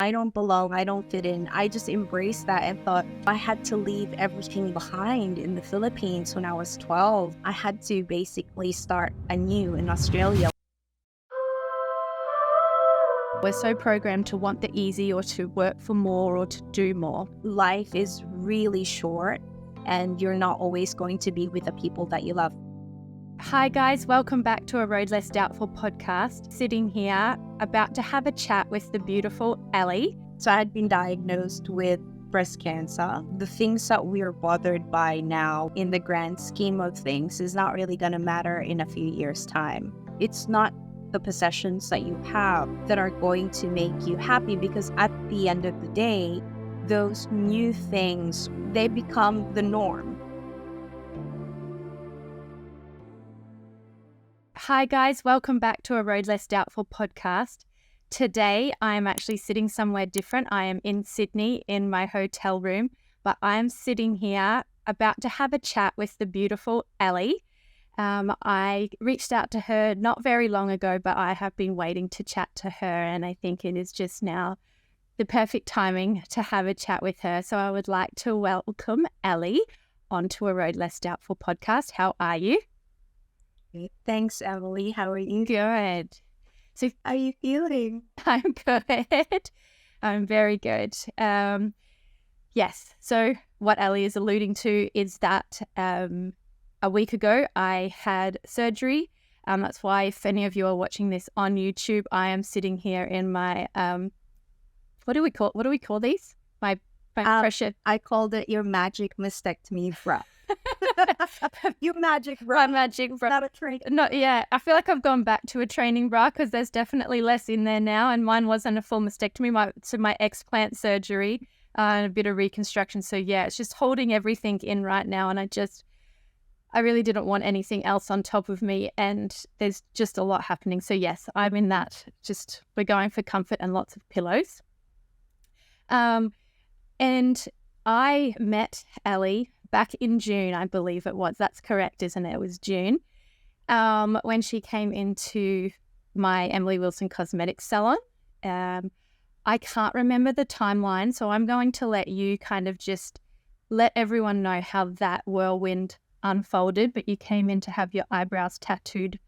I don't belong, I don't fit in. I just embraced that and thought I had to leave everything behind in the Philippines when I was 12. I had to basically start anew in Australia. We're so programmed to want the easy or to work for more or to do more. Life is really short and you're not always going to be with the people that you love. Hi guys, welcome back to a Road Less Doubtful podcast. Sitting here about to have a chat with the beautiful Ellie. So I had been diagnosed with breast cancer. The things that we're bothered by now in the grand scheme of things is not really going to matter in a few years' time. It's not the possessions that you have that are going to make you happy, because at the end of the day, those new things, they become the norm. Hi guys, welcome back to a Road Less Doubtful podcast. Today I am actually sitting somewhere different. I am in Sydney in my hotel room, but I am sitting here about to have a chat with the beautiful Ellie. I reached out to her not very long ago, but I have been waiting to chat to her, and I think it is just now the perfect timing to have a chat with her. So I would like to welcome Ellie onto a Road Less Doubtful podcast. How are you? Thanks, Emily. How are you? Good. So how are you feeling? I'm good. I'm very good. Yes. So what Ellie is alluding to is that a week ago I had surgery. That's why if any of you are watching this on YouTube, I am sitting here in my what do we call these? My pressure. I called it your magic mastectomy bra. You magic bra. My magic bra. Not a training. Not yeah. I feel like I've gone back to a training bra because there's definitely less in there now, and mine wasn't a full mastectomy. My explant surgery and a bit of reconstruction. So yeah, it's just holding everything in right now, and I really didn't want anything else on top of me, and there's just a lot happening. So yes, I'm in that. Just we're going for comfort and lots of pillows. And I met Ellie back in June, I believe it was. That's correct, isn't it? It was June. When she came into my Emily Wilson Cosmetics salon. I can't remember the timeline, so I'm going to let you kind of just let everyone know how that whirlwind unfolded. But you came in to have your eyebrows tattooed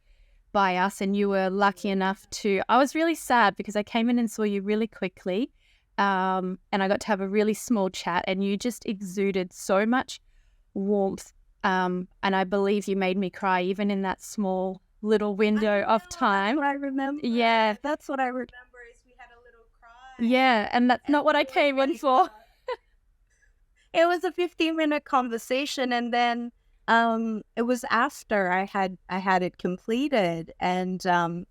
by us, and you were lucky enough to... I was really sad because I came in and saw you really quickly, and I got to have a really small chat, and you just exuded so much warmth, and I believe you made me cry even in that small little window of time. That's what I remember. Yeah. That's what I remember is we had a little cry. Yeah, and that's not what I came in for. It was a 15-minute conversation, and then it was after I had it completed, and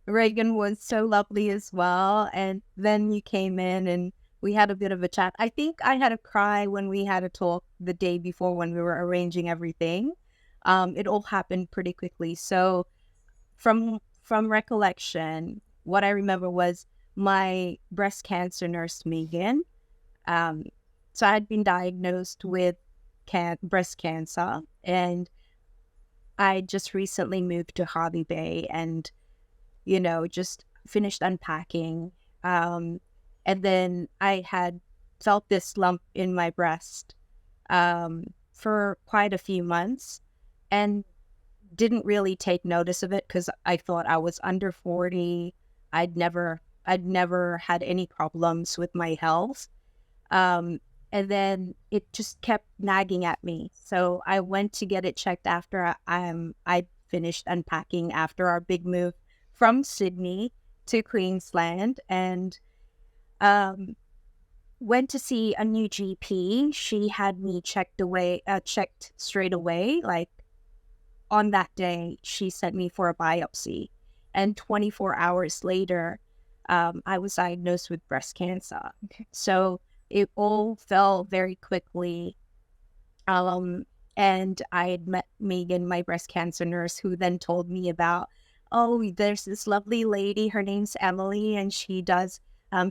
Reagan was so lovely as well, and then you came in and we had a bit of a chat. I think I had a cry when we had a talk the day before when we were arranging everything. It all happened pretty quickly. So from recollection, what I remember was my breast cancer nurse, Megan. So I had been diagnosed with breast cancer, and I just recently moved to Hobby Bay and, just finished unpacking. And then I had felt this lump in my breast for quite a few months and didn't really take notice of it because I thought I was under 40. I'd never had any problems with my health. And then it just kept nagging at me. So I went to get it checked after I finished unpacking after our big move from Sydney to Queensland, and went to see a new GP. She had me checked straight away. Like on that day, she sent me for a biopsy, and 24 hours later, I was diagnosed with breast cancer. Okay. So it all fell very quickly. And I had met Megan, my breast cancer nurse, who then told me about, there's this lovely lady, her name's Emily, and she does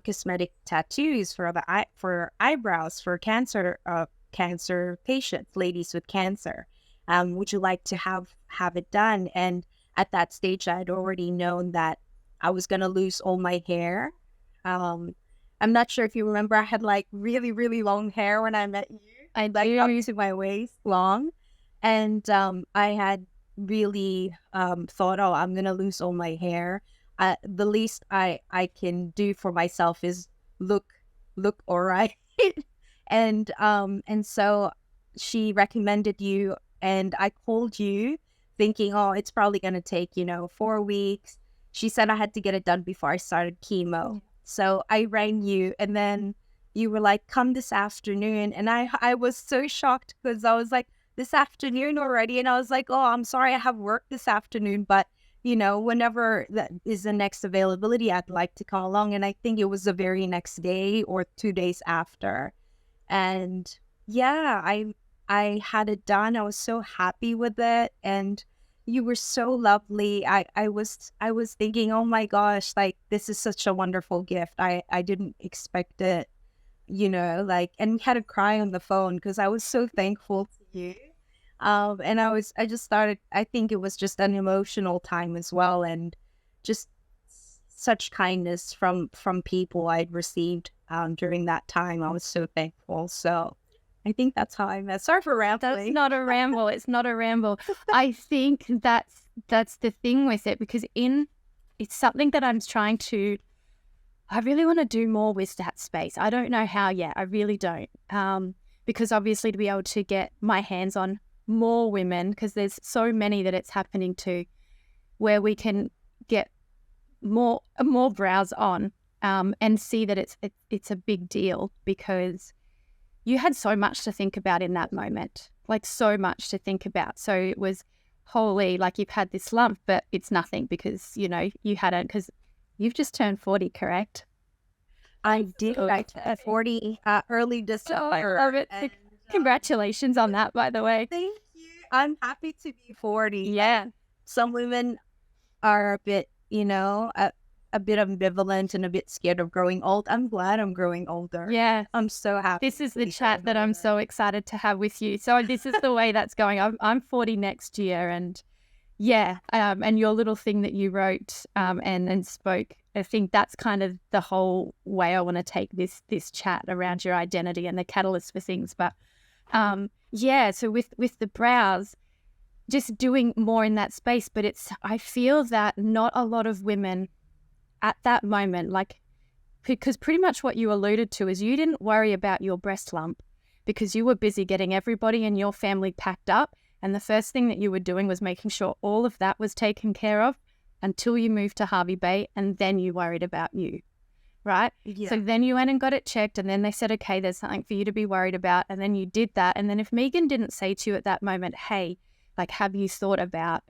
cosmetic tattoos for eyebrows for cancer patients, ladies with cancer. Would you like to have it done? And at that stage, I had already known that I was going to lose all my hair. I'm not sure if you remember, I had like really, really long hair when I met you, I like up do. to my waist long. And I had really thought, oh, I'm gonna lose all my hair. The least I can do for myself is look all right. And so she recommended you, and I called you thinking, oh, it's probably gonna take, 4 weeks. She said I had to get it done before I started chemo. So I rang you, and then you were like, come this afternoon. And I was so shocked because I was like, this afternoon already? And I was like, oh, I'm sorry, I have work this afternoon, but whenever that is the next availability, I'd like to come along. And I think it was the very next day or 2 days after. And yeah, I had it done. I was so happy with it. And you were so lovely. I was thinking, oh my gosh, like this is such a wonderful gift. I didn't expect it, like, and we had to cry on the phone because I was so thankful to you. And I just started, I think it was just an emotional time as well. And just such kindness from people I'd received during that time. I was so thankful. So I think that's how I met. Sorry for That's rambling. not a ramble. It's not a ramble. I think that's the thing with it, because it's something that I really want to do more with that space. I don't know how yet. I really don't. Because obviously to be able to get my hands on more women, because there's so many that it's happening to, where we can get more brows on, and see that it's a big deal, because you had so much to think about in that moment, like so much to think about. So it was wholly like you've had this lump, but it's nothing because, you hadn't, because you've just turned 40, correct? I did. I turned 40 early Oh, December. I love it. And, Congratulations on that, by the way. thank you. I'm happy to be 40. Yeah. Some women are a bit, a bit ambivalent and a bit scared of growing old. I'm glad I'm growing older. Yeah. I'm so happy. This is the chat that I'm so excited to have with you. So this is the way that's going. I'm 40 next year, and yeah, and your little thing that you wrote and spoke, I think that's kind of the whole way I want to take this chat around your identity and the catalyst for things. But yeah, so with the brows, just doing more in that space. But I feel that not a lot of women at that moment, like, because pretty much what you alluded to is you didn't worry about your breast lump because you were busy getting everybody in your family packed up. And the first thing that you were doing was making sure all of that was taken care of until you moved to Hervey Bay, and then you worried about you, right? Yeah. So then you went and got it checked, and then they said, okay, there's something for you to be worried about. And then you did that. And then if Megan didn't say to you at that moment, hey, like, have you thought about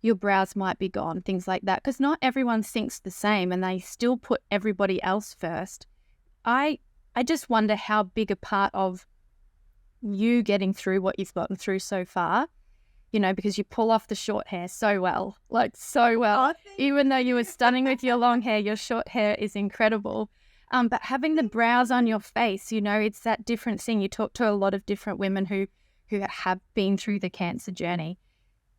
your brows might be gone, things like that, because not everyone thinks the same and they still put everybody else first. I just wonder how big a part of you getting through what you've gotten through so far, because you pull off the short hair so well, like so well. Oh, Even though you were stunning with your long hair, your short hair is incredible. But having the brows on your face, it's that different thing. You talk to a lot of different women who have been through the cancer journey.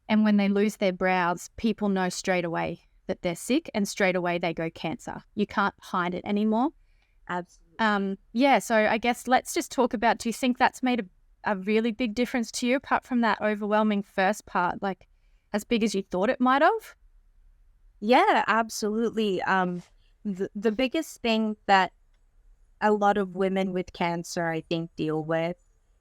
And when they lose their brows, people know straight away that they're sick, and straight away they go cancer. You can't hide it anymore. Absolutely. Yeah, so I guess let's just talk about, do you think that's made a really big difference to you, apart from that overwhelming first part, like as big as you thought it might have? Yeah, absolutely. The biggest thing that a lot of women with cancer, I think, deal with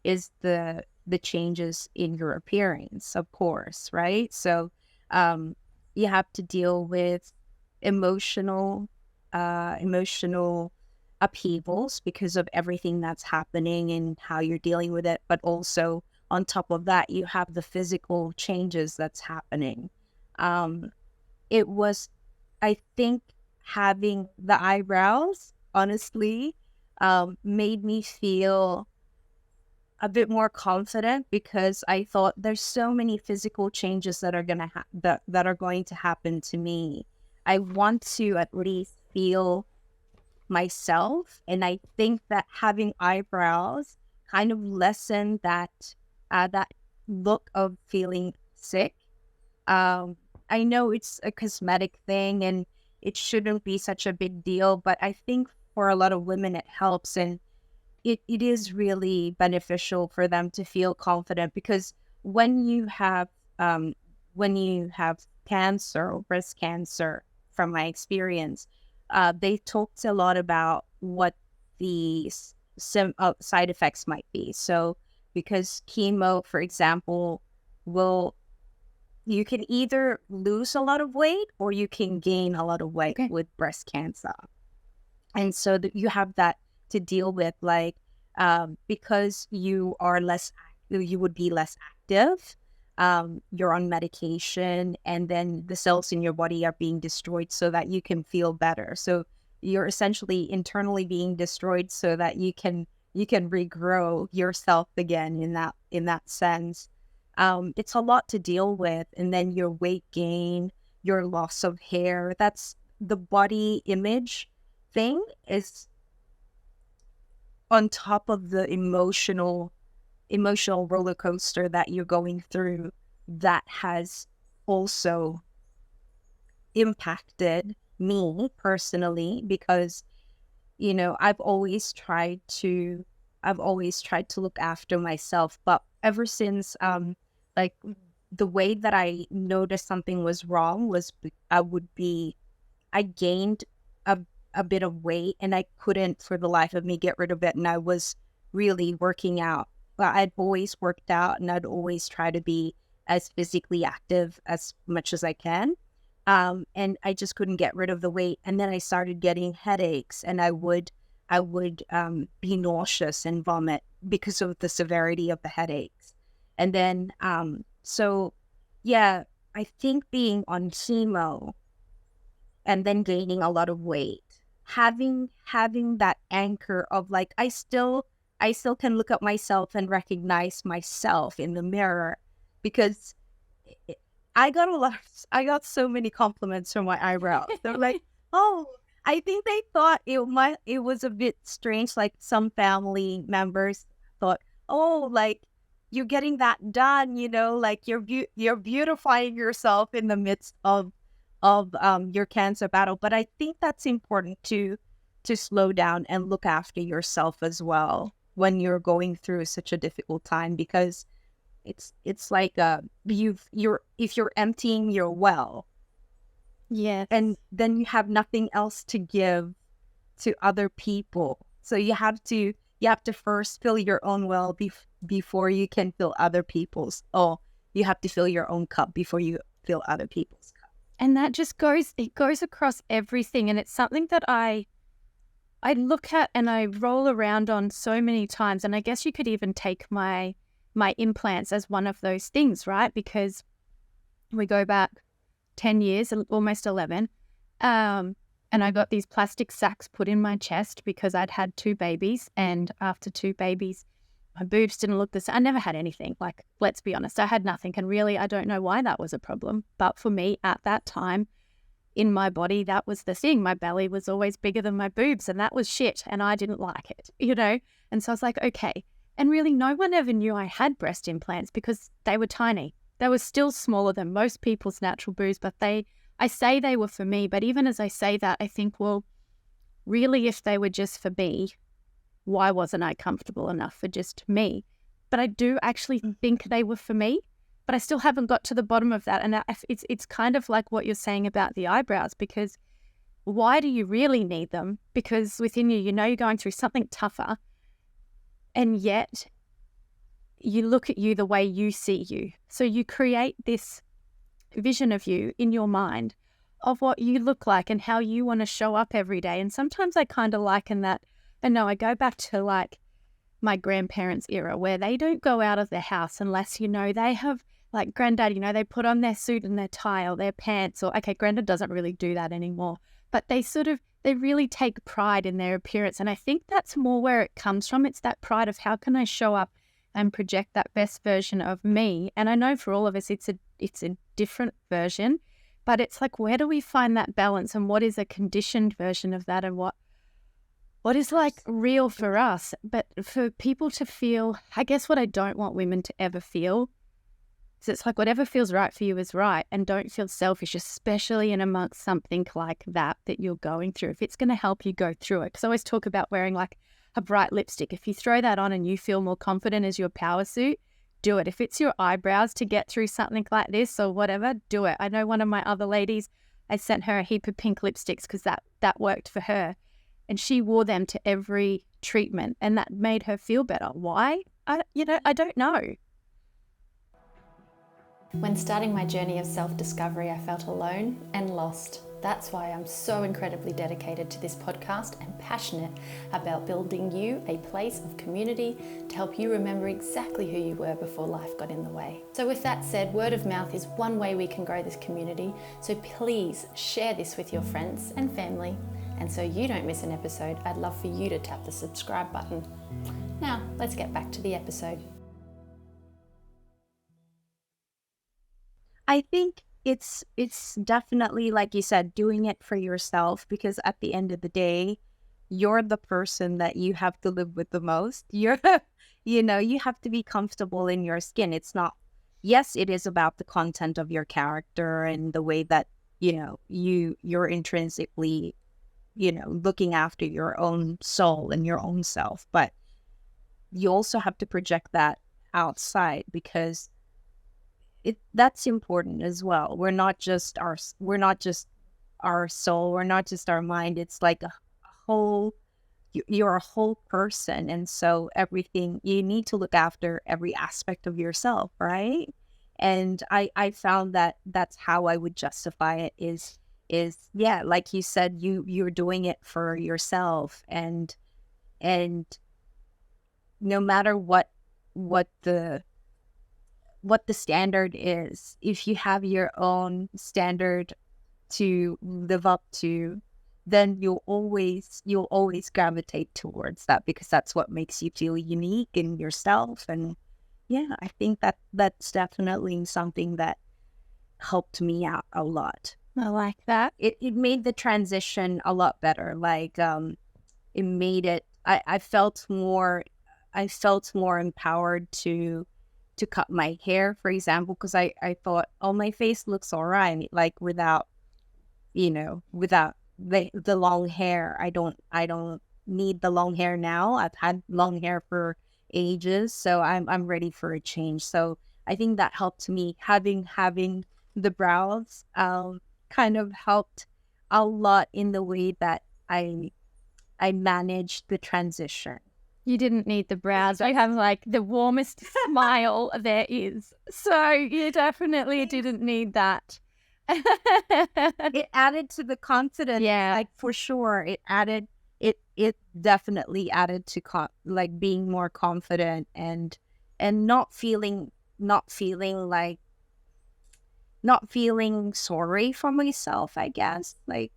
is the changes in your appearance, of course, right? So you have to deal with emotional upheavals because of everything that's happening and how you're dealing with it. But also on top of that, you have the physical changes that's happening. It was, I think, having the eyebrows, honestly, made me feel a bit more confident, because I thought there's so many physical changes that are gonna that are going to happen to me. I want to at least feel myself, and I think that having eyebrows kind of lessened that look of feeling sick. I know it's a cosmetic thing and it shouldn't be such a big deal, but I think for a lot of women, it helps. And it is really beneficial for them to feel confident, because when you have um, when you have cancer or breast cancer, from my experience, they talked a lot about what the side effects might be. So because chemo, for example, will you can either lose a lot of weight or you can gain a lot of weight Okay. with breast cancer. And so that you have that to deal with, like, because you are you would be less active, you're on medication, and then the cells in your body are being destroyed so that you can feel better. So you're essentially internally being destroyed so that you can regrow yourself again, in that sense. It's a lot to deal with. And then your weight gain, your loss of hair, that's the body image thing is on top of the emotional roller coaster that you're going through, that has also impacted me personally, because I've always tried to look after myself. But ever since like the way that I noticed something was wrong was I gained a, a bit of weight, and I couldn't for the life of me get rid of it. And I was really working out. Well, I'd always worked out, and I'd always try to be as physically active as much as I can. And I just couldn't get rid of the weight. And then I started getting headaches, and I would be nauseous and vomit because of the severity of the headaches. And then, so yeah, I think being on chemo and then gaining a lot of weight, having that anchor of, like, I still can look at myself and recognize myself in the mirror, because i- I got so many compliments from my eyebrows. They're like, oh, I think they thought it was a bit strange. Like, some family members thought, oh, like, you're getting that done, like, you're beautifying yourself in the midst of your cancer battle. But I think that's important to slow down and look after yourself as well when you're going through such a difficult time, because it's like if you're emptying your well, Yes. and then you have nothing else to give to other people. So you have to first fill your own well before you can fill other people's. Oh, you have to fill your own cup before you fill other people's cup. And that just goes across everything. And it's something that I look at and I roll around on so many times. And I guess you could even take my implants as one of those things, right? Because we go back 10 years, almost 11. And I got these plastic sacks put in my chest because I'd had 2 babies. And after 2 babies, my boobs didn't look the same. I never had anything. Like, let's be honest, I had nothing. And really, I don't know why that was a problem. But for me at that time, in my body, that was the thing. My belly was always bigger than my boobs, and that was shit. And I didn't like it. And so I was like, okay. And really, no one ever knew I had breast implants because they were tiny. They were still smaller than most people's natural boobs, but I say they were for me. But even as I say that, I think, well, really, if they were just for me, why wasn't I comfortable enough for just me? But I do actually think they were for me, but I still haven't got to the bottom of that. And it's kind of like what you're saying about the eyebrows, because why do you really need them? Because within you, you're going through something tougher, and yet you look at you the way you see you. So you create this vision of you in your mind of what you look like and how you want to show up every day. And sometimes I kind of liken that. And no, I go back to like my grandparents' era where they don't go out of their house unless, they have like granddad, they put on their suit and their tie or their pants, or okay, granddad doesn't really do that anymore, but they really take pride in their appearance. And I think that's more where it comes from. It's that pride of how can I show up and project that best version of me. And I know for all of us, it's a different version, but it's like, where do we find that balance, and what is a conditioned version of that, and what is like real for us? But for people to feel, I guess what I don't want women to ever feel So it's like whatever feels right for you is right, and don't feel selfish, especially in amongst something like that you're going through. If it's going to help you go through it, because I always talk about wearing like a bright lipstick. If you throw that on and you feel more confident as your power suit, do it. If it's your eyebrows to get through something like this or whatever, do it. I know one of my other ladies, I sent her a heap of pink lipsticks because that worked for her. And she wore them to every treatment and that made her feel better. Why? I don't know. When starting my journey of self-discovery, I felt alone and lost. That's why I'm so incredibly dedicated to this podcast and passionate about building you a place of community to help you remember exactly who you were before life got in the way. So with that said, word of mouth is one way we can grow this community. So please share this with your friends and family. And so you don't miss an episode, I'd love for you to tap the subscribe button. Now, let's get back to the episode. I think it's definitely, like you said, doing it for yourself, because at the end of the day, you're the person that you have to live with the most. You're, you have to be comfortable in your skin. It's not, yes, it is about the content of your character and the way that, you're intrinsically, looking after your own soul and your own self. But you also have to project that outside, because that's important as well. We're not just our soul, we're not just our mind. It's like a whole, you're a whole person. And so everything, you need to look after every aspect of yourself, right? And I found that that's how I would justify it is yeah, like you said, you're doing it for yourself, and no matter what the standard is, if you have your own standard to live up to, then you'll always gravitate towards that, because that's what makes you feel unique in yourself. And yeah, I think that's definitely something that helped me out a lot. I like that. It made the transition a lot better. Like it made it, I felt more empowered to cut my hair, for example, because I thought, oh, my face looks all right, like without the long hair. I don't need the long hair now. I've had long hair for ages, so I'm ready for a change. So I think that helped me. Having the brows kind of helped a lot in the way that I managed the transition. You didn't need the brows. I have like the warmest smile there is. So you definitely didn't need that. It added to the confidence. Yeah. Like for sure. It definitely added to like being more confident and not feeling sorry for myself, I guess. Like,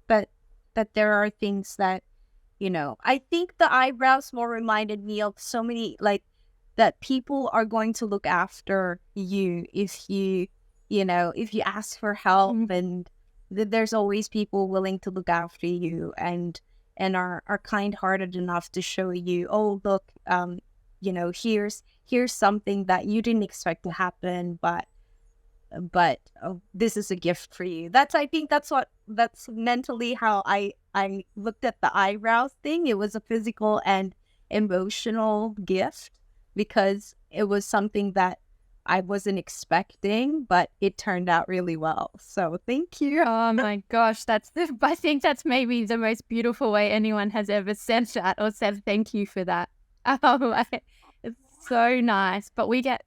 but that there are things that, I think the eyebrows more reminded me of so many, like, that people are going to look after you if you ask for help, and there's always people willing to look after you and are kind-hearted enough to show you, oh, look, here's something that you didn't expect to happen, but this is a gift for you. That's mentally how I looked at the eyebrows thing. It was a physical and emotional gift, because it was something that I wasn't expecting, but it turned out really well. So thank you. Oh my gosh, I think that's maybe the most beautiful way anyone has ever said that, or said thank you for that. It's so nice. But we get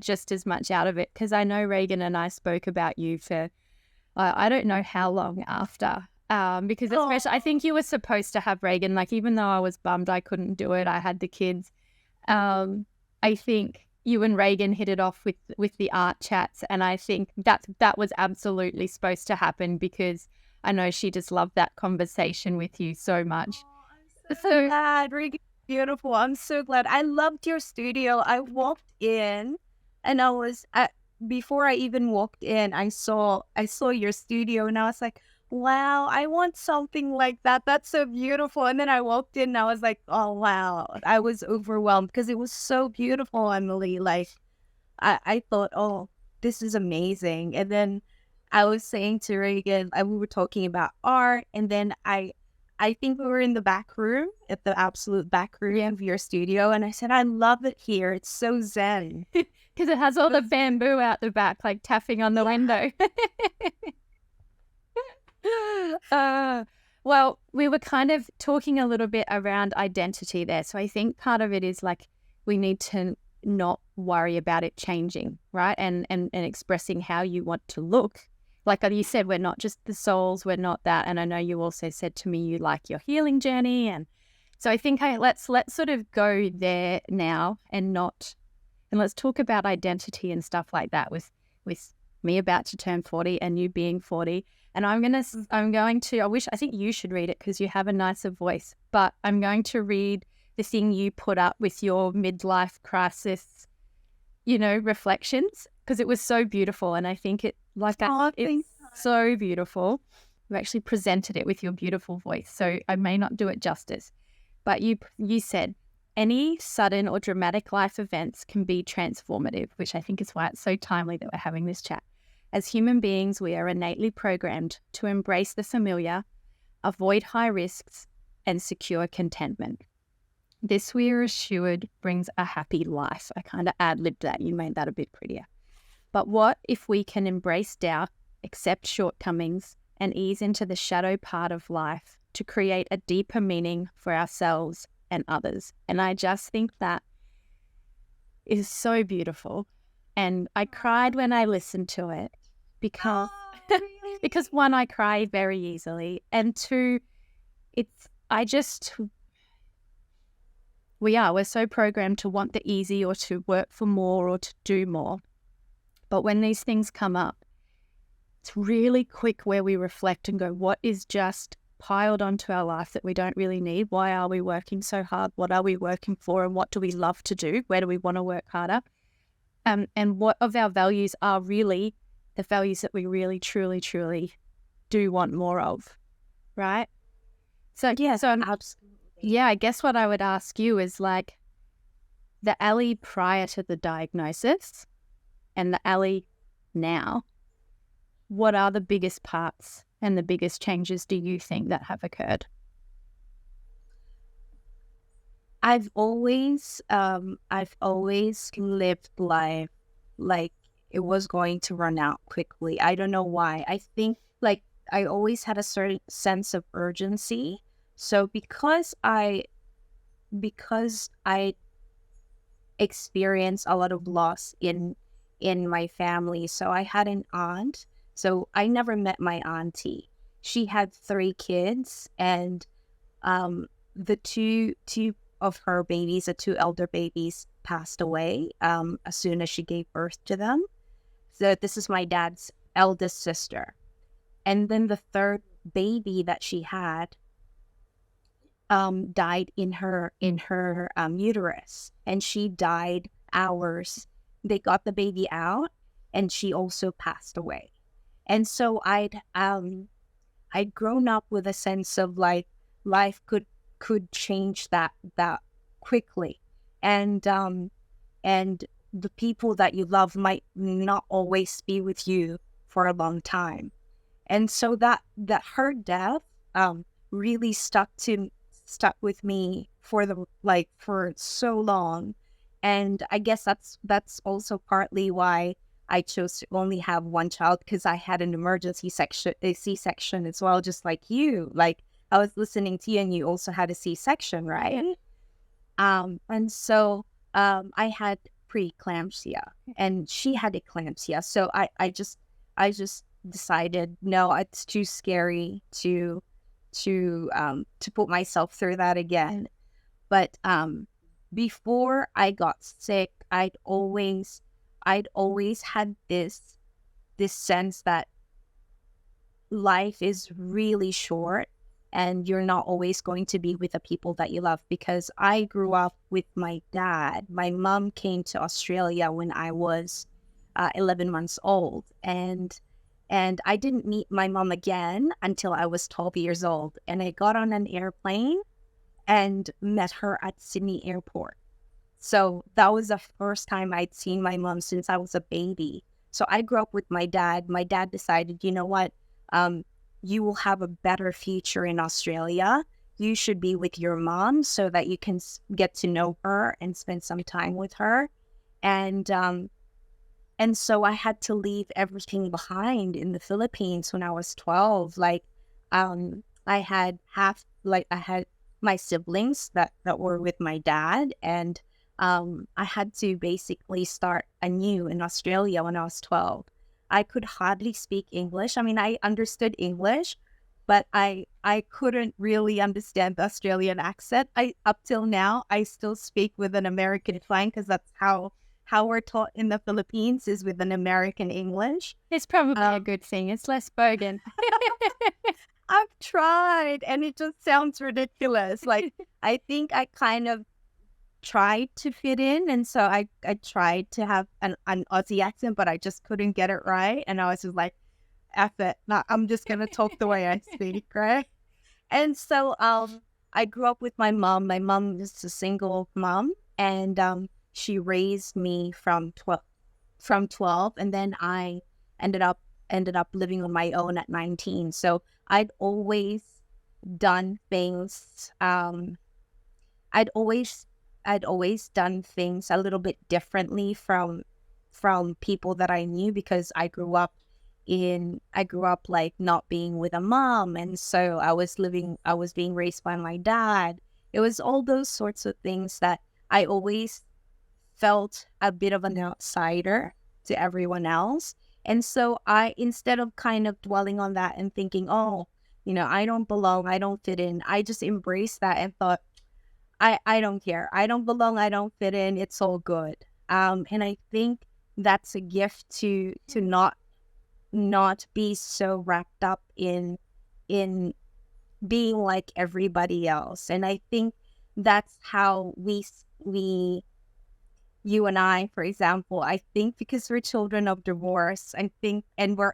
just as much out of it, because I know Reagan and I spoke about you for I don't know how long after, because especially I think you were supposed to have Reagan, like, even though I was bummed I couldn't do it, I had the kids. I think you and Reagan hit it off with the art chats, and I think that was absolutely supposed to happen, because I know she just loved that conversation with you so much. I'm so glad. Reagan's beautiful. I'm so glad. I loved your studio. I walked in, and before I even walked in, I saw your studio, and I was like, wow, I want something like that. That's so beautiful. And then I walked in and I was like, oh, wow. I was overwhelmed because it was so beautiful, Emily. Like, I thought, oh, this is amazing. And then I was saying to Reagan, we were talking about art, and then I think we were in the back room, at the absolute back room of your studio, and I said, I love it here. It's so zen. Because it has all the bamboo out the back, like tapping on the window. Well, we were kind of talking a little bit around identity there. So I think part of it is like we need to not worry about it changing, right? And expressing how you want to look. Like you said, we're not just the souls, we're not that. And I know you also said to me you like your healing journey. And so I think let's sort of go there now and let's talk about identity and stuff like that with me about to turn 40 and you being 40. And I think you should read it because you have a nicer voice, but I'm going to read the thing you put up with your midlife crisis, reflections, because it was so beautiful. And I think it's so beautiful. You actually presented it with your beautiful voice. So I may not do it justice, but you said, any sudden or dramatic life events can be transformative, which I think is why it's so timely that we're having this chat. As human beings, we are innately programmed to embrace the familiar, avoid high risks, and secure contentment. This, we are assured, brings a happy life. I kind of ad-libbed that. You made that a bit prettier. But what if we can embrace doubt, accept shortcomings, and ease into the shadow part of life to create a deeper meaning for ourselves and others? And I just think that is so beautiful. And I cried when I listened to it because because one, I cry very easily, and two, we're so programmed to want the easy or to work for more or to do more. But when these things come up, it's really quick where we reflect and go, what is just piled onto our life that we don't really need? Why are we working so hard? What are we working for? And what do we love to do? Where do we want to work harder? And what of our values are really the values that we really, truly, truly do want more of, right? So, absolutely. I guess what I would ask you is like the Ellie prior to the diagnosis and the Ellie now, what are the biggest parts and the biggest changes do you think that have occurred? I've always lived life like it was going to run out quickly. I don't know why. I think like I always had a certain sense of urgency. So because I experienced a lot of loss in my family. So I had an aunt. So I never met my auntie. She had 3 kids, and the two of her babies, the 2 elder babies, passed away as soon as she gave birth to them. So this is my dad's eldest sister. And then the 3rd baby that she had died in her uterus, and she died hours. They got the baby out, and she also passed away. And so I'd grown up with a sense of like life could change that quickly, and the people that you love might not always be with you for a long time. And so that her death really stuck with me for so long. And I guess that's also partly why I chose to only have one child, because I had an emergency C-section as well, just like you. Like I was listening to you, and you also had a C-section, right? And so I had preeclampsia, and she had eclampsia. So I just decided, no, it's too scary to put myself through that again. But before I got sick, I'd always had this sense that life is really short, and you're not always going to be with the people that you love. Because I grew up with my dad. My mom came to Australia when I was 11 months old, and I didn't meet my mom again until I was 12 years old. And I got on an airplane and met her at Sydney Airport. So that was the first time I'd seen my mom since I was a baby. So I grew up with my dad. My dad decided, you know what, you will have a better future in Australia. You should be with your mom so that you can get to know her and spend some time with her. And so I had to leave everything behind in the Philippines when I was 12. Like, I had I had my siblings that were with my dad, and I had to basically start anew in Australia when I was 12. I could hardly speak English. I mean, I understood English, but I couldn't really understand the Australian accent. Up till now, I still speak with an American twang because that's how we're taught in the Philippines, is with an American English. It's probably a good thing. It's less bogan. I've tried, and it just sounds ridiculous. Like, I think I kind of tried to fit in, and so I tried to have an Aussie accent, but I just couldn't get it right. And I was just like, F it. No, I'm just going to talk the way I speak, right? And so I grew up with my mom. My mom is a single mom, and she raised me from 12, and then I ended up living on my own at 19. So I'd always done things. I'd always done things a little bit differently from people that I knew, because I grew up like not being with a mom, and so I was being raised by my dad. It was all those sorts of things that I always felt a bit of an outsider to everyone else. And so instead of kind of dwelling on that and thinking, oh, I don't belong, I don't fit in, I just embraced that and thought, I don't care. I don't belong, I don't fit in, it's all good. And I think that's a gift to not be so wrapped up in being like everybody else. And I think that's how you and I, for example, I think because we're children of divorce, I think, and we're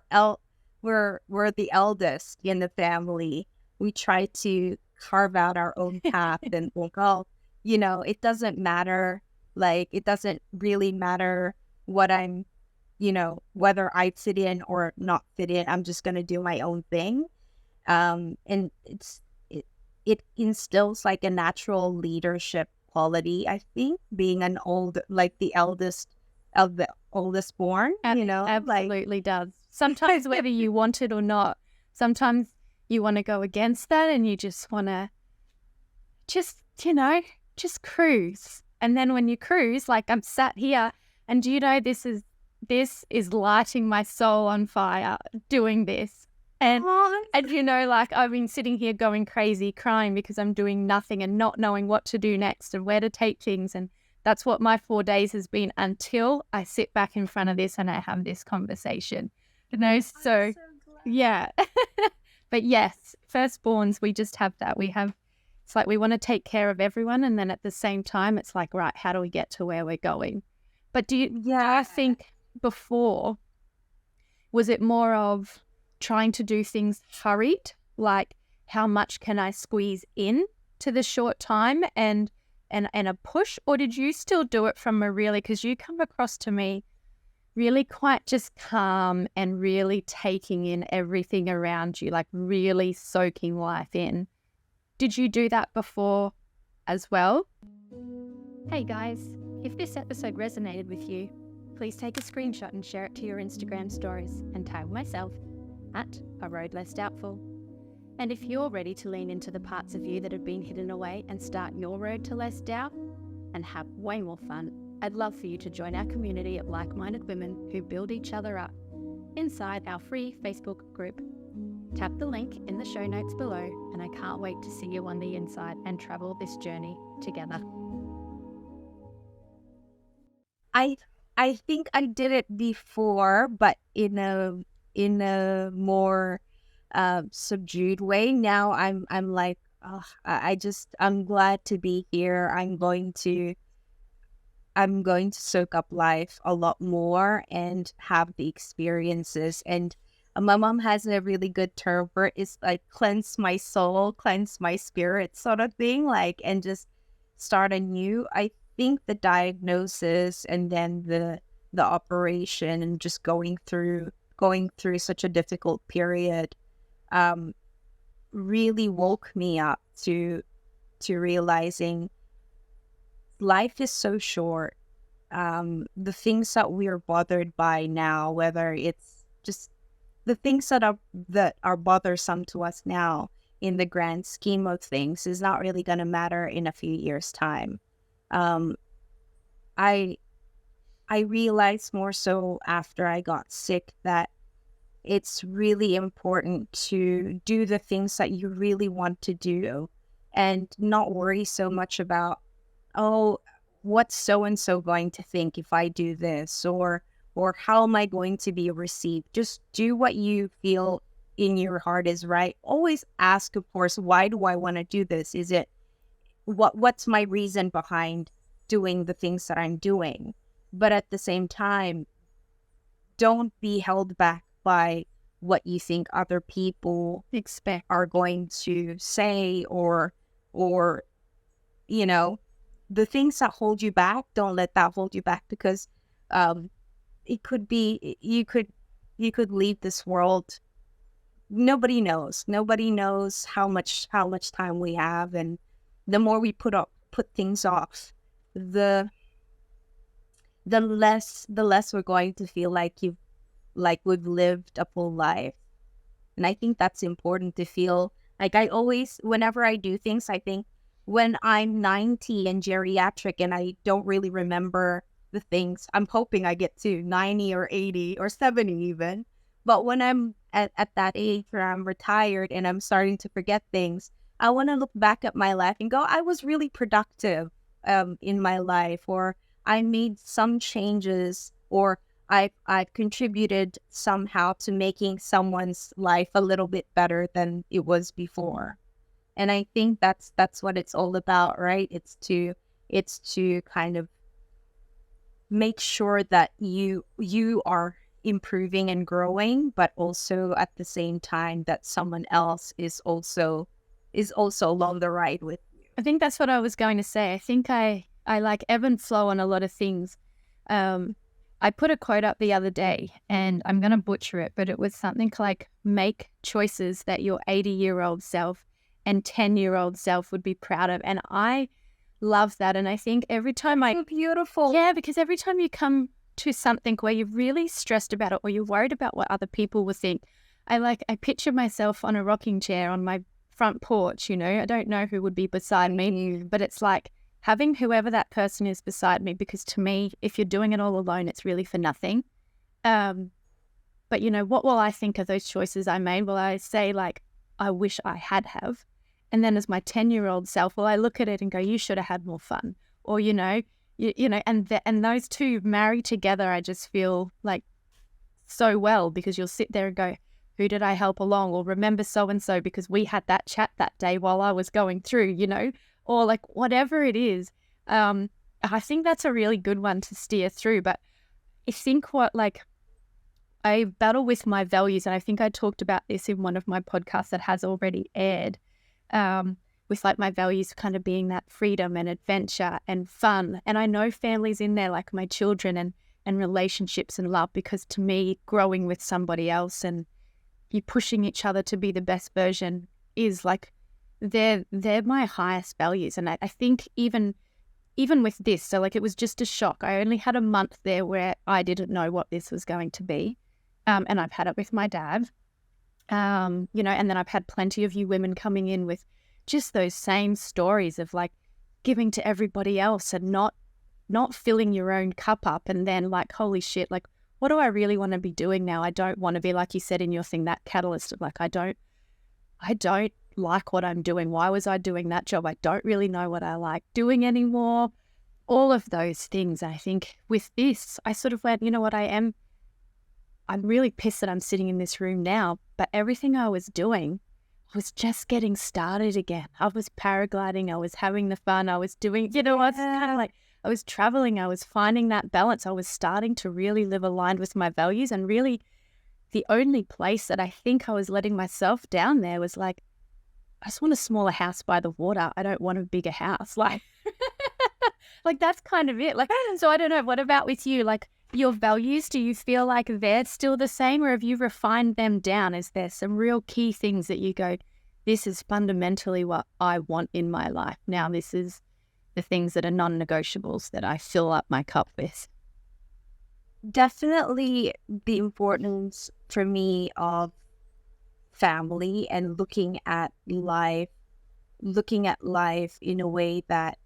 the eldest in the family, we try to carve out our own path and think, oh, it doesn't matter. Like, it doesn't really matter what I'm, whether I fit in or not fit in. I'm just going to do my own thing. And it instills like a natural leadership quality, I think, being the eldest of the oldest born, Absolutely does. Sometimes whether you want it or not, sometimes you want to go against that and you just want to just cruise. And then when you cruise, like I'm sat here and this is lighting my soul on fire doing this. And like I've been sitting here going crazy, crying because I'm doing nothing and not knowing what to do next and where to take things. And that's what my 4 days has been until I sit back in front of this and I have this conversation. So yeah. But yes, firstborns, we just have that. It's like we want to take care of everyone. And then at the same time, it's like, right, how do we get to where we're going? But do you think before, was it more of trying to do things hurried, like how much can I squeeze in to the short time and a push, or did you still do it from because you come across to me really quite just calm and really taking in everything around you, like really soaking life in. Did you do that before as well? Hey guys, if this episode resonated with you, please take a screenshot and share it to your Instagram stories and tag myself at A Road Less Doubtful. And if you're ready to lean into the parts of you that have been hidden away and start your road to less doubt and have way more fun, I'd love for you to join our community of like-minded women who build each other up inside our free Facebook group. Tap the link in the show notes below, and I can't wait to see you on the inside and travel this journey together. I think I did it before, but in a more subdued way. Now I'm like, oh, I'm glad to be here. I'm going to soak up life a lot more and have the experiences. And my mom has a really good term for it. It's like cleanse my soul, cleanse my spirit sort of thing, like, and just start anew. I think the diagnosis and then the operation and just going through such a difficult period really woke me up to realizing life is so short. The things that we are bothered by now, whether it's just the things that are bothersome to us now in the grand scheme of things, is not really going to matter in a few years' time. I realized more so after I got sick that it's really important to do the things that you really want to do and not worry so much about, oh, what's so and so going to think if I do this, or how am I going to be received? Just do what you feel in your heart is right. Always ask, of course, why do I want to do this? Is it what's my reason behind doing the things that I'm doing? But at the same time, don't be held back by what you think other people expect are going to say, or you know, the things that hold you back, don't let that hold you back, because it could be you could leave this world. Nobody knows how much time we have, and the more we put things off, the less we're going to feel like we've lived a full life. And I think that's important to feel. Like, I always, whenever I do things, I think when I'm 90 and geriatric and I don't really remember the things, I'm hoping I get to 90 or 80 or 70 even. But when I'm at that age where I'm retired and I'm starting to forget things, I want to look back at my life and go, I was really productive in my life, or I made some changes, or I've contributed somehow to making someone's life a little bit better than it was before. And I think that's what it's all about, right? It's to kind of make sure that you are improving and growing, but also at the same time that someone else is also along the ride with you. I think that's what I was going to say. I think I like ebb and flow on a lot of things. I put a quote up the other day, and I'm going to butcher it, but it was something like, make choices that your 80-year-old self and 10-year-old self would be proud of. And I love that. And I think every time Beautiful. Yeah, because every time you come to something where you're really stressed about it, or you're worried about what other people will think, I picture myself on a rocking chair on my front porch, I don't know who would be beside me, but it's like having whoever that person is beside me, because to me, if you're doing it all alone, it's really for nothing. But what will I think of those choices I made? Will I say, like, I wish I had have? And then as my 10-year-old self, will I look at it and go, you should have had more fun? Or, and those two marry together, I just feel like so well, because you'll sit there and go, who did I help along? Or remember so-and-so because we had that chat that day while I was going through, or like whatever it is. I think that's a really good one to steer through. But I think I battle with my values, and I think I talked about this in one of my podcasts that has already aired, with like my values kind of being that freedom and adventure and fun. And I know families in there, like my children, and relationships and love, because to me, growing with somebody else and you pushing each other to be the best version is like, they're my highest values. And I think even with this, so like it was just a shock. I only had a month there where I didn't know what this was going to be. And I've had it with my dad, and then I've had plenty of you women coming in with just those same stories of like giving to everybody else and not filling your own cup up. And then like, holy shit, like, what do I really want to be doing now? I don't want to be, like you said in your thing, that catalyst of like, I don't like what I'm doing. Why was I doing that job? I don't really know what I like doing anymore. All of those things. I think with this, I sort of went, you know what, I'm really pissed that I'm sitting in this room now, but everything I was doing was just getting started again. I was paragliding, I was having the fun, I was doing, I was kind of like, I was traveling, I was finding that balance. I was starting to really live aligned with my values. And really the only place that I think I was letting myself down there was like, I just want a smaller house by the water. I don't want a bigger house. Like, Like, that's kind of it. Like, so I don't know. What about with you? Like, your values, do you feel like they're still the same, or have you refined them down? Is there some real key things that you go, this is fundamentally what I want in my life? Now, this is the things that are non-negotiables that I fill up my cup with. Definitely the importance for me of family and looking at life in a way that,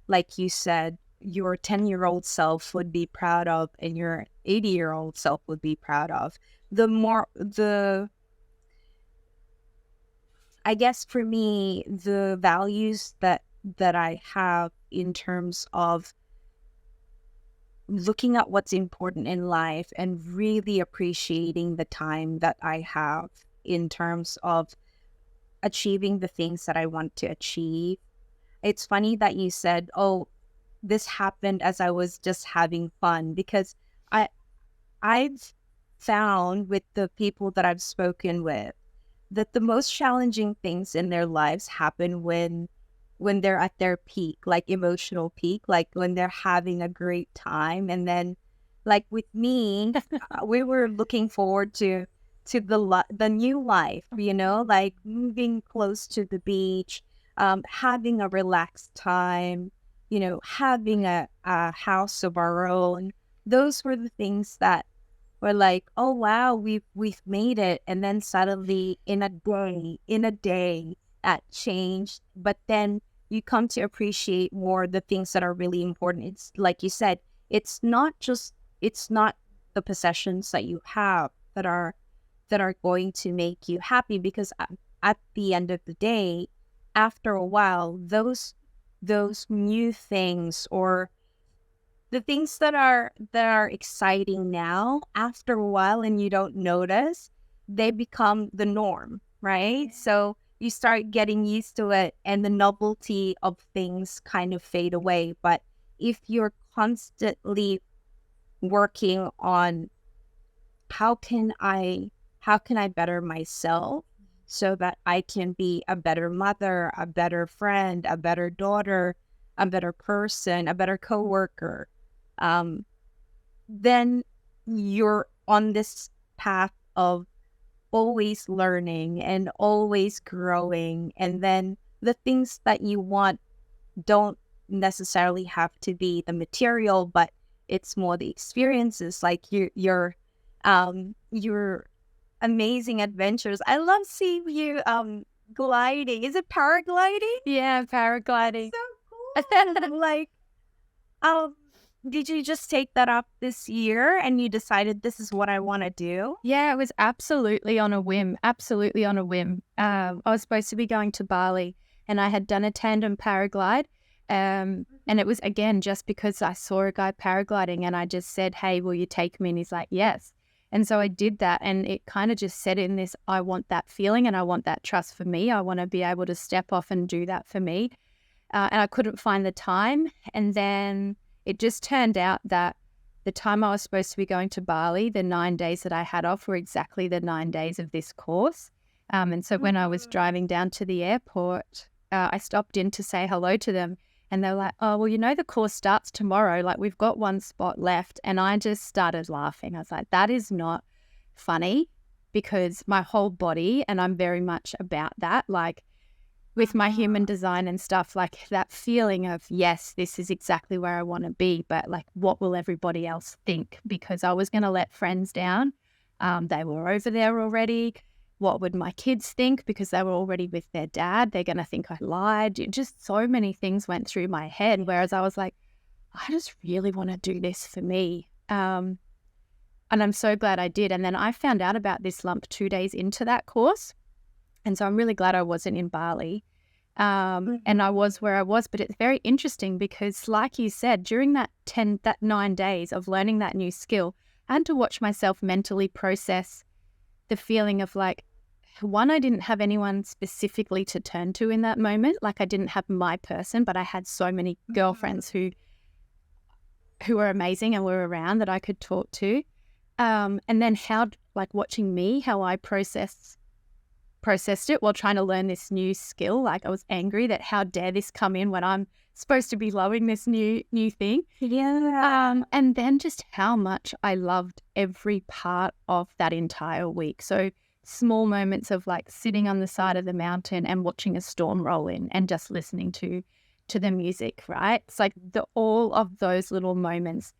like you said, your 10-year-old self would be proud of and your 80-year-old self would be proud of. I guess for me, the values that I have in terms of looking at what's important in life and really appreciating the time that I have in terms of achieving the things that I want to achieve. It's funny that you said, oh, this happened as I was just having fun, because I've found with the people that I've spoken with that the most challenging things in their lives happen when they're at their peak, like emotional peak, like when they're having a great time. And then, like with me, we were looking forward to the new life, like moving close to the beach, having a relaxed time, having a house of our own. Those were the things that were like, oh wow, we've made it. And then suddenly in a day that changed. But then you come to appreciate more the things that are really important. It's like you said, it's not the possessions that you have that are going to make you happy, because at the end of the day, after a while, those new things, or the things that are exciting now, after a while, and you don't notice, they become the norm, right? So you start getting used to it, and the novelty of things kind of fade away. But if you're constantly working on how can I better myself so that I can be a better mother, a better friend, a better daughter, a better person, a better coworker, then you're on this path of always learning and always growing. And then the things that you want don't necessarily have to be the material, but it's more the experiences, like your amazing adventures. I love seeing you gliding. Is it paragliding? Yeah, paragliding. So cool. Like, did you just take that up this year and you decided this is what I want to do? Yeah, it was absolutely on a whim. Absolutely on a whim. I was supposed to be going to Bali, and I had done a tandem paraglide. And it was, again, just because I saw a guy paragliding and I just said, hey, will you take me? And he's like, yes. And so I did that, and it kind of just set in this, I want that feeling and I want that trust for me. I want to be able to step off and do that for me. And I couldn't find the time. And then it just turned out that the time I was supposed to be going to Bali, the 9 days that I had off were exactly the 9 days of this course. And so when I was driving down to the airport, I stopped in to say hello to them. And they were like, oh, well, the course starts tomorrow. Like, we've got one spot left. And I just started laughing. I was like, that is not funny, because my whole body, and I'm very much about that, like with my human design and stuff, like that feeling of, yes, this is exactly where I want to be. But like, what will everybody else think? Because I was going to let friends down. They were over there already. What would my kids think? Because they were already with their dad. They're going to think I lied. Just so many things went through my head. Whereas I was like, I just really want to do this for me. And I'm so glad I did. And then I found out about this lump 2 days into that course. And so I'm really glad I wasn't in Bali. And I was where I was. But it's very interesting because, like you said, during that 9 days of learning that new skill, I had to watch myself mentally process the feeling of like, one, I didn't have anyone specifically to turn to in that moment. Like, I didn't have my person, but I had so many girlfriends who were amazing and were around that I could talk to. And then how, like, watching me, how I process processed it while trying to learn this new skill. Like I was angry that how dare this come in when I'm supposed to be loving this new thing. Yeah. And then just how much I loved every part of that entire week. So small moments of like sitting on the side of the mountain and watching a storm roll in and just listening to the music, right? It's like all of those little moments,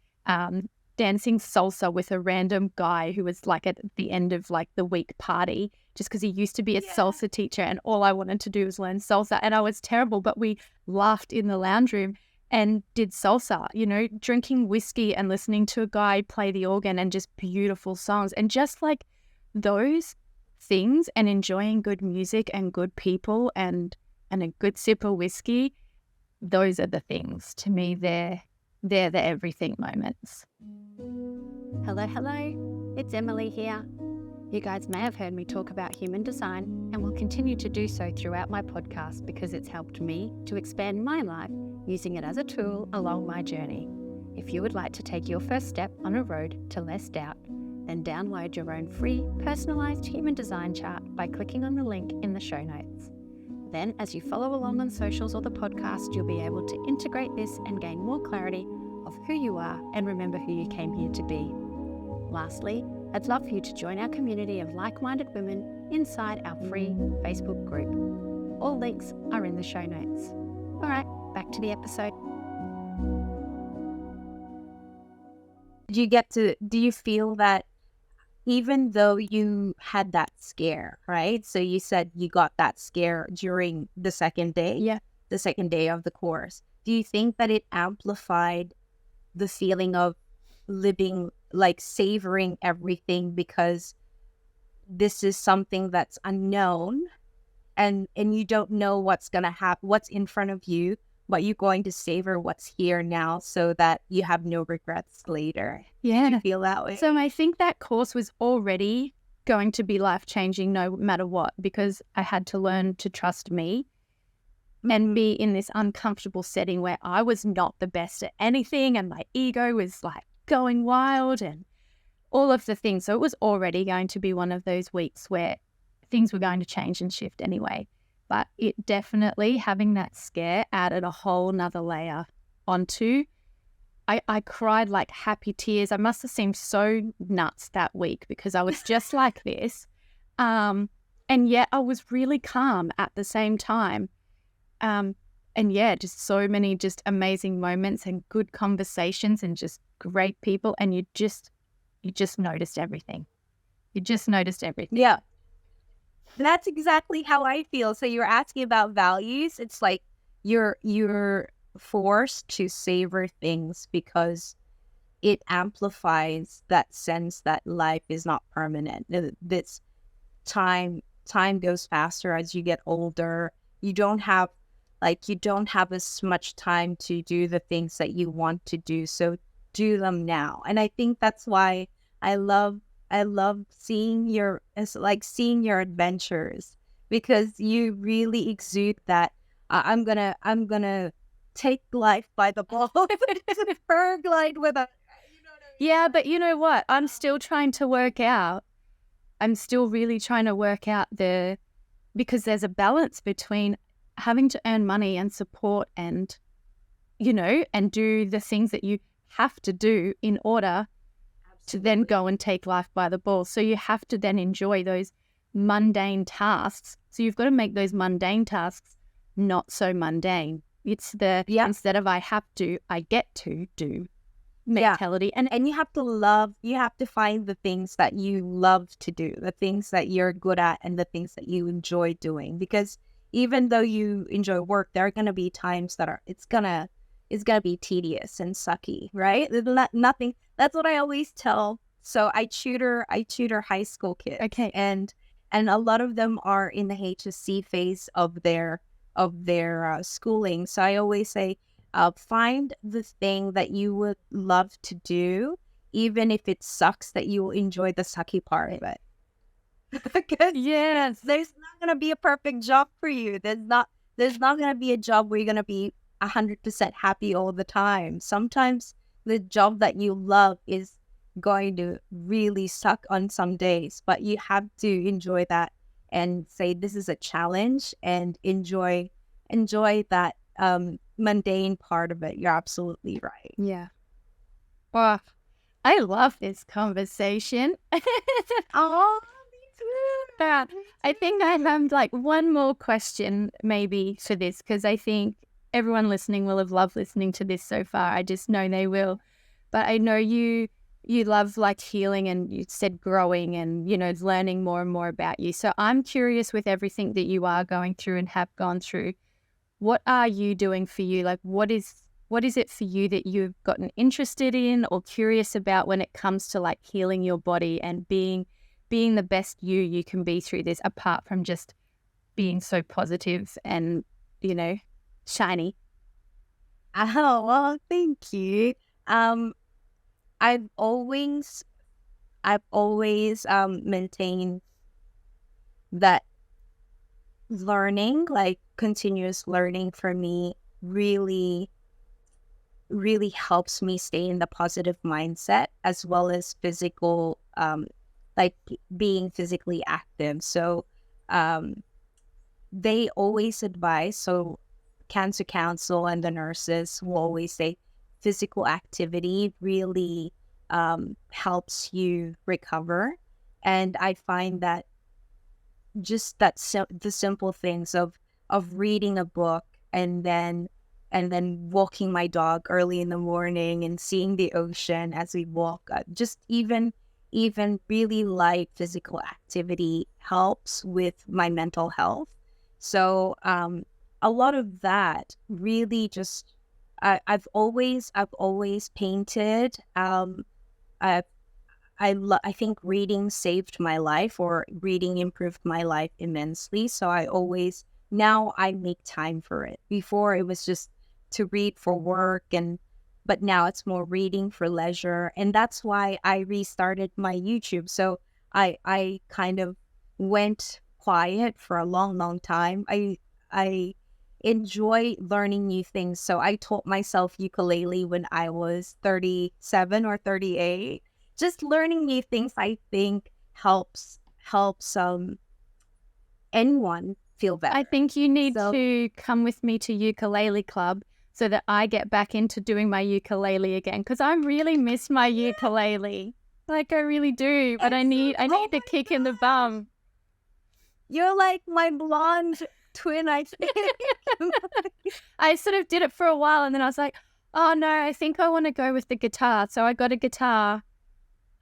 dancing salsa with a random guy who was like at the end of like the week party, just because he used to be a salsa teacher and all I wanted to do was learn salsa. And I was terrible, but we laughed in the lounge room and did salsa, you know, drinking whiskey and listening to a guy play the organ and just beautiful songs. And just like those things and enjoying good music and good people and a good sip of whiskey, those are the things. To me, they're the everything moments. Hello, it's Emily here. You guys may have heard me talk about human design and will continue to do so throughout my podcast because it's helped me to expand my life using it as a tool along my journey. If you would like to take your first step on a road to less doubt, then download your own free personalized human design chart by clicking on the link in the show notes. Then, as you follow along on socials or the podcast, you'll be able to integrate this and gain more clarity of who you are and remember who you came here to be. Lastly, I'd love for you to join our community of like-minded women inside our free Facebook group. All links are in the show notes. All right, back to the episode. Do you feel that even though you had that scare, right? So you said you got that scare during the second day, the second day of the course. Do you think that it amplified the feeling of living, like savoring everything, because this is something that's unknown and you don't know what's going to happen, what's in front of you, but you're going to savor what's here now so that you have no regrets later? Yeah. Do you feel that way? So I think that course was already going to be life-changing no matter what, because I had to learn to trust me and be in this uncomfortable setting where I was not the best at anything and my ego was like going wild and all of the things. So it was already going to be one of those weeks where things were going to change and shift anyway. But it definitely, having that scare added a whole nother layer onto. I cried like happy tears. I must have seemed so nuts that week because I was just like this. And yet I was really calm at the same time. And yeah, just so many just amazing moments and good conversations and just great people. And you just noticed everything. You just noticed everything. Yeah. That's exactly how I feel. So you're asking about values. It's like you're forced to savor things because it amplifies that sense that life is not permanent. This time goes faster as you get older. You don't have as much time to do the things that you want to do. So do them now. And I think that's why I love seeing your adventures, because you really exude that I'm gonna take life by the balls and paraglide with a, you know what I mean? Yeah, but you know what? I'm still trying to work out. I'm still really trying to work out because there's a balance between having to earn money and support and, you know, and do the things that you have to do in order to then go and take life by the balls. So you have to then enjoy those mundane tasks. So you've got to make those mundane tasks not so mundane. It's instead of I have to, I get to do mentality. And you have to find the things that you love to do, the things that you're good at and the things that you enjoy doing. Because even though you enjoy work, there are going to be times that it's gonna be tedious and sucky, right? Nothing. That's what I always tell. So I tutor high school kids. Okay. And a lot of them are in the HSC phase of their schooling. So I always say, find the thing that you would love to do, even if it sucks, that you will enjoy the sucky part of it. Because yes, there's not going to be a perfect job for you. There's not going to be a job where you're going to be 100% happy all the time. Sometimes the job that you love is going to really suck on some days, but you have to enjoy that and say this is a challenge and enjoy that mundane part of it. You're absolutely right. Yeah. Well, I love this conversation. Oh, me too. Yeah. I think I have like one more question maybe for this, because I think everyone listening will have loved listening to this so far. I just know they will. But I know you love like healing, and you said growing and, you know, learning more and more about you. So I'm curious, with everything that you are going through and have gone through, what are you doing for you? Like, what is it for you that you've gotten interested in or curious about when it comes to like healing your body and being the best you can be through this, apart from just being so positive and, you know, shiny? Oh, well, thank you. Um, I've always maintained that learning, like continuous learning for me, really helps me stay in the positive mindset, as well as physical, like being physically active. So they always advise, so Cancer Council and the nurses will always say physical activity really helps you recover. And I find that just the simple things of reading a book, and then walking my dog early in the morning and seeing the ocean as we walk, just even really light physical activity helps with my mental health. So a lot of that really just, I've always painted. I I think reading saved my life, or reading improved my life immensely. So now I make time for it. Before it was just to read for work, but now it's more reading for leisure. And that's why I restarted my YouTube. So I kind of went quiet for a long time. I enjoy learning new things. So I taught myself ukulele when I was 37 or 38. Just learning new things, I think, helps anyone feel better. I think you need to come with me to ukulele club so that I get back into doing my ukulele again, because I really miss my ukulele. Like, I really do, but I need the kick in the bum. You're like my blonde twin, I think. I sort of did it for a while, and then I was like, oh no, I think I want to go with the guitar. So I got a guitar. I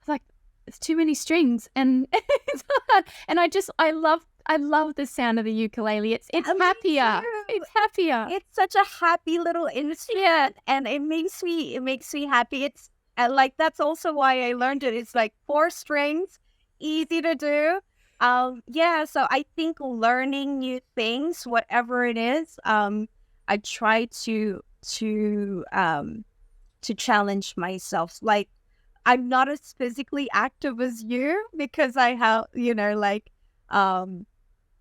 was like, it's too many strings, and it's hard. And I love the sound of the ukulele. It's happier. It's happier. It's such a happy little instrument, and it makes me happy. It's like, that's also why I learned it. It's like 4 strings, easy to do. So I think learning new things, whatever it is, I try to challenge myself. Like, I'm not as physically active as you, because I have,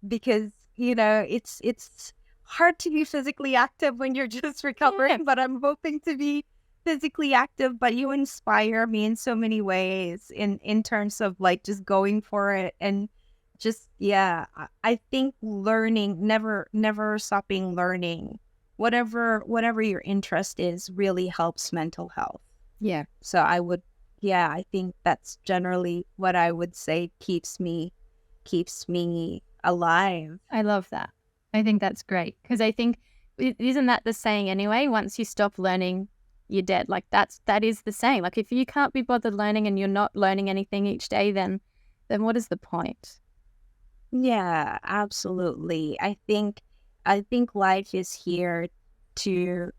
because, it's hard to be physically active when you're just recovering, but I'm hoping to be physically active. But you inspire me in so many ways, in terms of like just going for it, and just, I think learning, never stopping learning, whatever your interest is, really helps mental health. Yeah. So I think that's generally what I would say keeps me alive. I love that. I think that's great, because I think, isn't that the saying anyway? Once you stop learning, you're dead. Like, that is the saying. Like, if you can't be bothered learning and you're not learning anything each day, then what is the point? Yeah, absolutely. I think life is here to.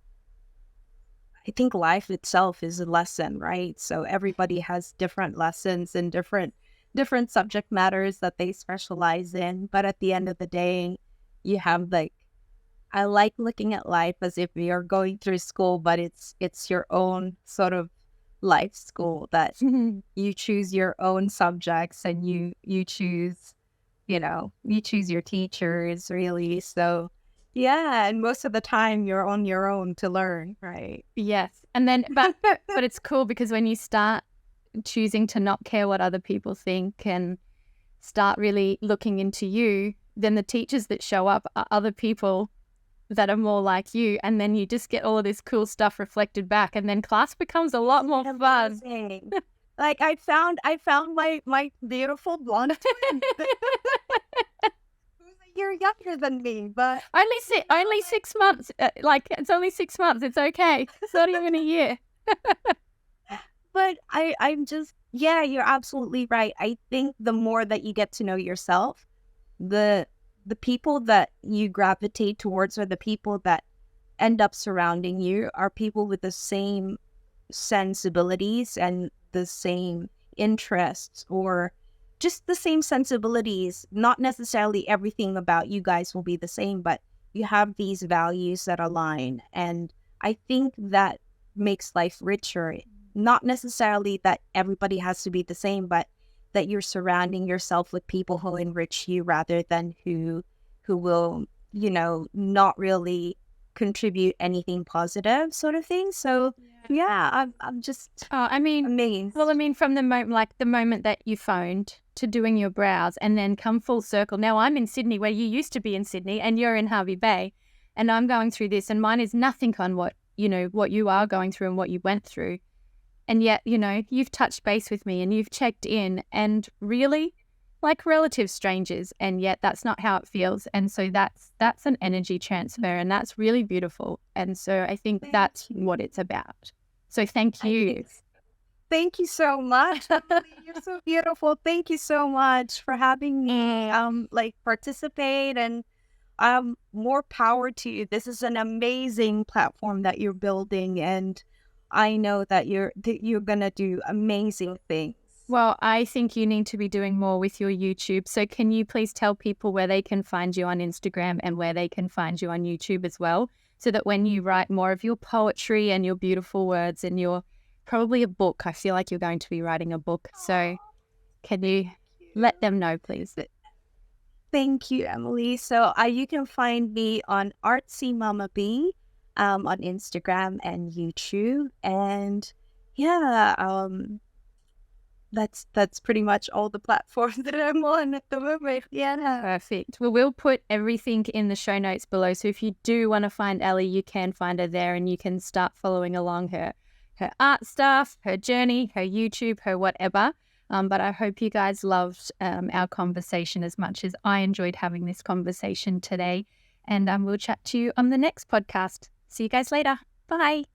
I think life itself is a lesson, right? So everybody has different lessons and different subject matters that they specialize in. But at the end of the day, you have, like, I like looking at life as if you're going through school, but it's your own sort of life school, that you choose your own subjects, and you choose, you choose your teachers, really. So yeah, and most of the time you're on your own to learn, right? Yes. And then, but it's cool, because when you start choosing to not care what other people think and start really looking into you, then the teachers that show up are other people that are more like you, and then you just get all of this cool stuff reflected back, and then class becomes a lot more fun. Amazing. Like I found my beautiful blonde twin who's a year younger than me, but only 6 months. Like it's only 6 months. It's okay. It's not even a year. but I'm just, yeah, you're absolutely right. I think the more that you get to know yourself, the people that you gravitate towards, or the people that end up surrounding you, are people with the same sensibilities and the same interests, or just the same sensibilities. Not necessarily everything about you guys will be the same, but you have these values that align. And I think that makes life richer. Not necessarily that everybody has to be the same, but that you're surrounding yourself with people who enrich you rather than who will, not really contribute anything positive, sort of thing. So yeah, I'm just amazed. Well, I mean, from the moment that you phoned to doing your brows, and then come full circle. Now I'm in Sydney, where you used to be in Sydney, and you're in Hervey Bay, and I'm going through this, and mine is nothing on what you are going through and what you went through. And yet, you've touched base with me and you've checked in, and really like relative strangers, and yet that's not how it feels. And so that's an energy transfer, and that's really beautiful. And so I think that's what it's about. So thank you. Thank you so much. You're so beautiful. Thank you so much for having me participate, and more power to you. This is an amazing platform that you're building, and I know that you're gonna do amazing things. Well, I think you need to be doing more with your YouTube. So can you please tell people where they can find you on Instagram and where they can find you on YouTube as well, so that when you write more of your poetry and your beautiful words and your probably a book, I feel like you're going to be writing a book. So can you let them know, please? Thank you, Emily. So you can find me on ArtsyMamaBee on Instagram and YouTube. And yeah, that's pretty much all the platforms that I'm on at the moment. Yeah. Perfect. Well, we'll put everything in the show notes below. So if you do want to find Ellie, you can find her there, and you can start following along her art stuff, her journey, her YouTube, her whatever. But I hope you guys loved our conversation as much as I enjoyed having this conversation today. And we'll chat to you on the next podcast. See you guys later. Bye.